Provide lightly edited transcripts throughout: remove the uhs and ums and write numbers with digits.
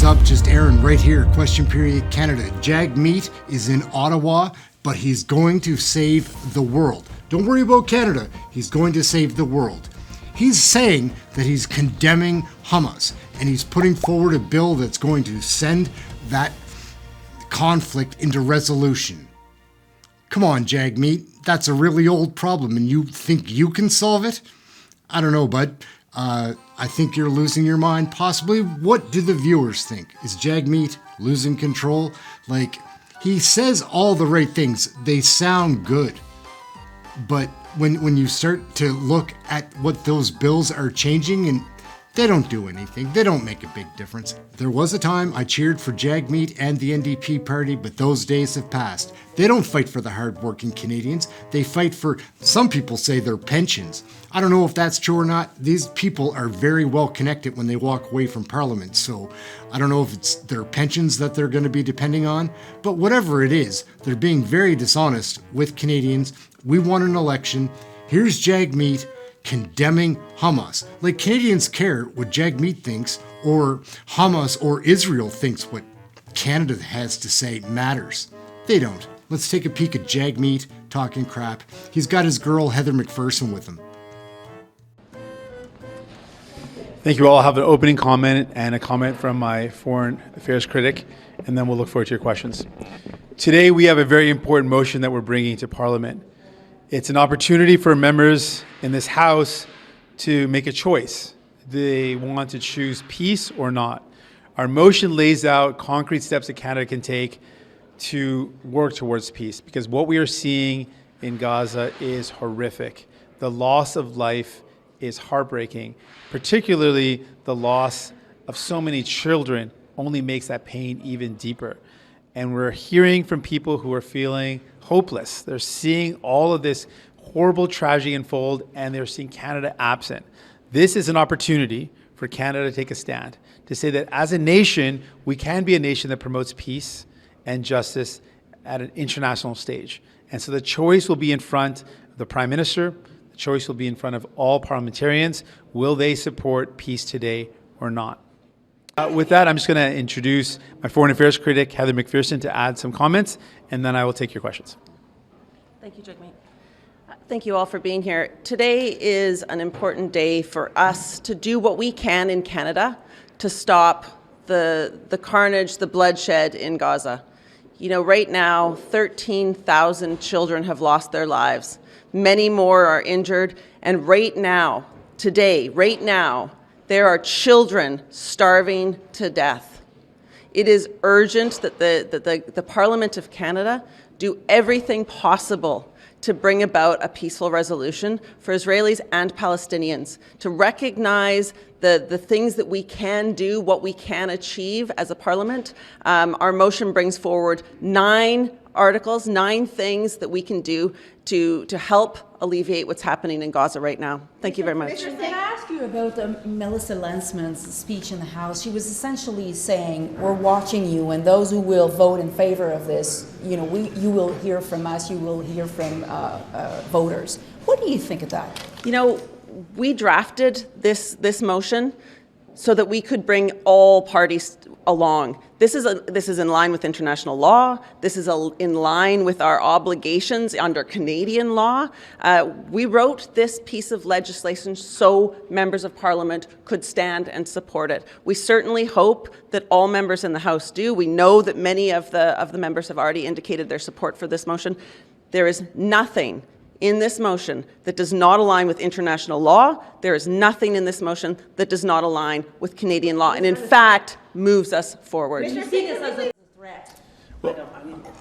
What's up? Just Aaron right here. Question period Canada. JAGMEET is in Ottawa, but he's going to save the world. Don't worry about Canada. He's going to save the world. He's saying that he's condemning Hamas, and he's putting forward a bill that's going to send that conflict into resolution. Come on, JAGMEET. That's a really old problem, and you think you can solve it? I don't know, bud. I think you're losing your mind, possibly. What do the viewers think? Is JAGMEET losing control? Like, he says all the right things. They sound good. But when you start to look at what those bills are changing, and they don't do anything. They don't make a big difference. There was a time I cheered for JAGMEET and the NDP party, but those days have passed. They don't fight for the hardworking Canadians. They fight for, some people say, their pensions. I don't know if that's true or not. These people are very well connected when they walk away from Parliament, so I don't know if it's their pensions that they're going to be depending on, but whatever it is, they're being very dishonest with Canadians. We won an election. Here's JAGMEET condemning Hamas. Like, Canadians care what JAGMEET thinks, or Hamas or Israel thinks what Canada has to say matters. They don't. Let's take a peek at JAGMEET talking crap. He's got his girl Heather McPherson with him. Thank you all. I'll have an opening comment and a comment from my foreign affairs critic, and then we'll look forward to your questions. Today we have a very important motion that we're bringing to Parliament. It's an opportunity for members in this House to make a choice. They want to choose peace or not. Our motion lays out concrete steps that Canada can take to work towards peace, because what we are seeing in Gaza is horrific. The loss of life is heartbreaking. Particularly the loss of so many children only makes that pain even deeper. And we're hearing from people who are feeling hopeless. They're seeing all of this horrible tragedy unfold, and they're seeing Canada absent. This is an opportunity for Canada to take a stand, to say that as a nation, we can be a nation that promotes peace and justice at an international stage. And so the choice will be in front of the Prime Minister. The choice will be in front of all parliamentarians. Will they support peace today or not? With that, I'm just going to introduce my foreign affairs critic, Heather McPherson, to add some comments, and then I will take your questions. Thank you, JAGMEET. Thank you all for being here. Today is an important day for us to do what we can in Canada to stop the carnage, the bloodshed in Gaza. You know, right now, 13,000 children have lost their lives. Many more are injured, and right now, today, right now, there are children starving to death. It is urgent that the Parliament of Canada do everything possible to bring about a peaceful resolution for Israelis and Palestinians, to recognize the things that we can do, what we can achieve as a parliament. Our motion brings forward 9 articles, 9 things that we can do to help alleviate what's happening in Gaza right now. Thank you very much. Can I ask you about Melissa Lensman's speech in the House? She was essentially saying, we're watching you, and those who will vote in favor of this, you know, you will hear from us, you will hear from voters. What do you think of that? You know, we drafted this motion so that we could bring all parties along. This is in line with international law. This is in line with our obligations under Canadian law. We wrote this piece of legislation so members of Parliament could stand and support it. We certainly hope that all members in the House do. We know that many of the members have already indicated their support for this motion. There is nothing in this motion that does not align with international law. There is nothing in this motion that does not align with Canadian law, and in fact moves us forward. You see this as a threat.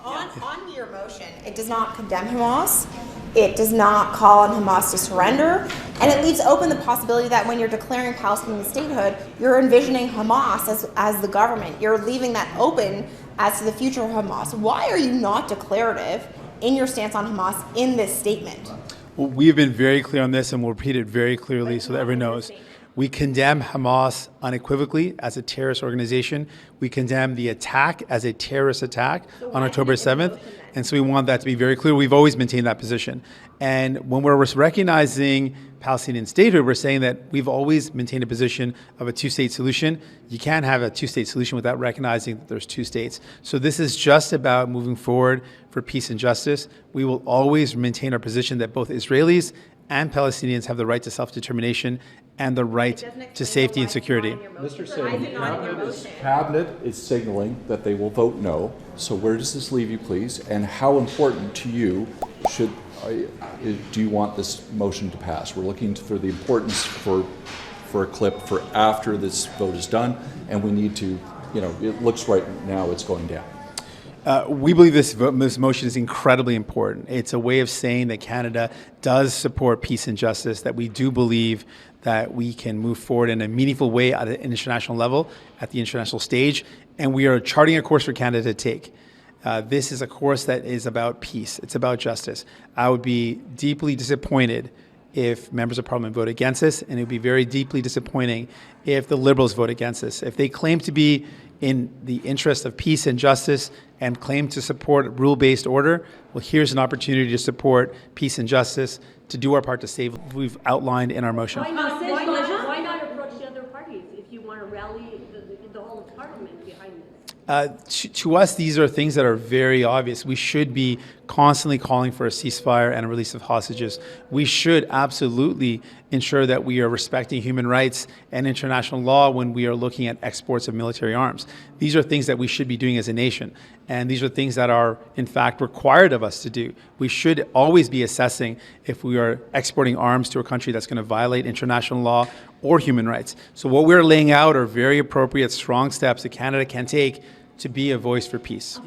On your motion, it does not condemn Hamas. It does not call on Hamas to surrender, and it leaves open the possibility that when you're declaring Palestinian statehood, you're envisioning Hamas as the government. You're leaving that open as to the future of Hamas. Why are you not declarative in your stance on Hamas in this statement? Well, we've been very clear on this, and we'll repeat it very clearly so that everyone knows. We condemn Hamas unequivocally as a terrorist organization. We condemn the attack as a terrorist attack on October 7th. And so we want that to be very clear. We've always maintained that position. And when we're recognizing Palestinian statehood, we're saying that we've always maintained a position of a two-state solution. You can't have a two-state solution without recognizing that there's two states. So this is just about moving forward for peace and justice. We will always maintain our position that both Israelis and Palestinians have the right to self-determination and the right to safety and security. Mr. Singh, Cabinet is signaling that they will vote no. So where does this leave you, please? And how important to you do you want this motion to pass? We're looking for the importance for a clip for after this vote is done, and we need to, it looks right now it's going down. We believe this motion is incredibly important. It's a way of saying that Canada does support peace and justice, that we do believe that we can move forward in a meaningful way at an international level, at the international stage, and we are charting a course for Canada to take. This is a course that is about peace. It's about justice. I would be deeply disappointed if members of parliament vote against this, and it would be very deeply disappointing if the Liberals vote against this. If they claim to be in the interest of peace and justice and claim to support rule-based order, well, here's an opportunity to support peace and justice, to do our part to save what we've outlined in our motion. Why not approach the other parties if you want to rally the whole of Parliament behind this? To us, these are things that are very obvious. We should be constantly calling for a ceasefire and a release of hostages. We should absolutely ensure that we are respecting human rights and international law when we are looking at exports of military arms. These are things that we should be doing as a nation, and these are things that are, in fact, required of us to do. We should always be assessing if we are exporting arms to a country that's going to violate international law or human rights. So what we're laying out are very appropriate, strong steps that Canada can take to be a voice for peace.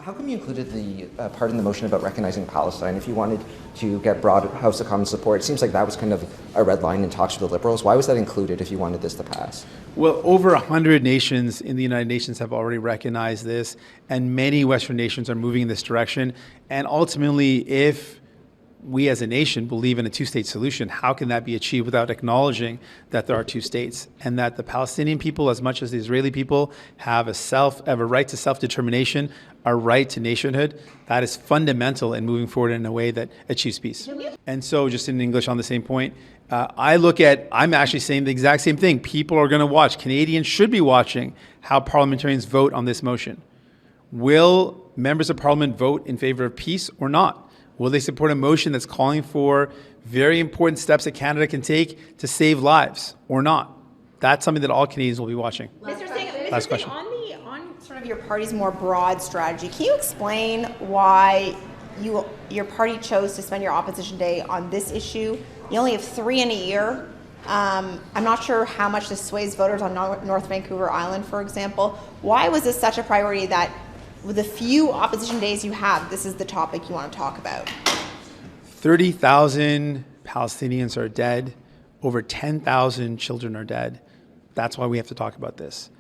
How come you included the part in the motion about recognizing Palestine? If you wanted to get broad House of Commons support, it seems like that was kind of a red line in talks with the Liberals. Why was that included if you wanted this to pass? Well, over 100 nations in the United Nations have already recognized this, and many Western nations are moving in this direction. And ultimately, if we as a nation believe in a two-state solution, how can that be achieved without acknowledging that there are two states and that the Palestinian people, as much as the Israeli people, have a right to self-determination, a right to nationhood? That is fundamental in moving forward in a way that achieves peace. And so, just in English on the same point, I'm actually saying the exact same thing. People are going to watch. Canadians should be watching how parliamentarians vote on this motion. Will members of parliament vote in favor of peace or not? Will they support a motion that's calling for very important steps that Canada can take to save lives or not? That's something that all Canadians will be watching. Mr. Singh, Last question. on sort of your party's more broad strategy, can you explain why your party chose to spend your opposition day on this issue? You only have 3 in a year. I'm not sure how much this sways voters on North Vancouver Island, for example. Why was this such a priority that with the few opposition days you have, this is the topic you want to talk about? 30,000 Palestinians are dead. Over 10,000 children are dead. That's why we have to talk about this.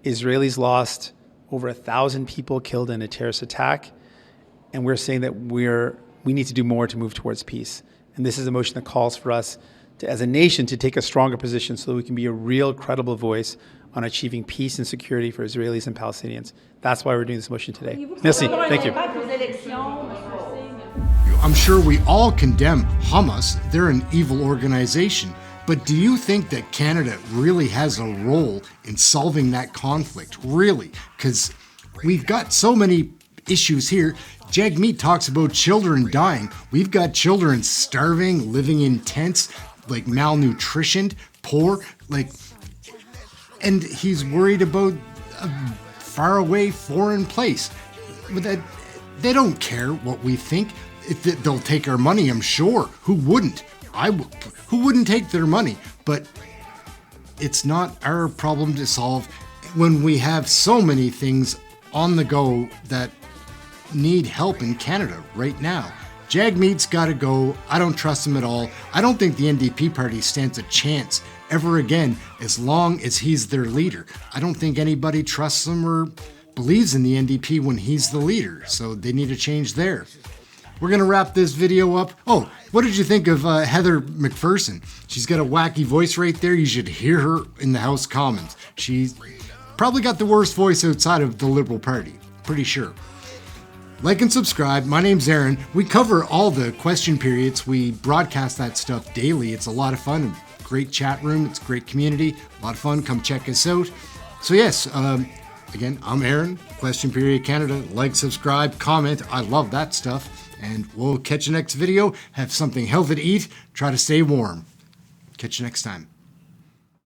Israelis lost over 1,000 people killed in a terrorist attack. And we're saying that we need to do more to move towards peace. And this is a motion that calls for us to, as a nation, to take a stronger position so that we can be a real, credible voice on achieving peace and security for Israelis and Palestinians. That's why we're doing this motion today. Merci. Thank you. I'm sure we all condemn Hamas. They're an evil organization. But do you think that Canada really has a role in solving that conflict? Really? Because we've got so many issues here. JAGMEET talks about children dying. We've got children starving, living in tents, like malnutritioned, poor, and he's worried about a faraway foreign place. But they don't care what we think. They'll take our money, I'm sure. Who wouldn't? Who wouldn't take their money? But it's not our problem to solve when we have so many things on the go that need help in Canada right now. JAGMEET's got to go. I don't trust him at all. I don't think the NDP party stands a chance ever again as long as he's their leader. I don't think anybody trusts him or believes in the NDP when he's the leader, so they need a change there. We're going to wrap this video up. Oh, what did you think of Heather McPherson? She's got a wacky voice right there. You should hear her in the House Commons. She's probably got the worst voice outside of the Liberal Party. Pretty sure. Like and subscribe. My name's Aaron. We cover all the question periods. We broadcast that stuff daily. It's a lot of fun. Great chat room. It's a great community. A lot of fun. Come check us out. So yes, again, I'm Aaron. Question Period Canada. Like, subscribe, comment. I love that stuff. And we'll catch you next video. Have something healthy to eat. Try to stay warm. Catch you next time.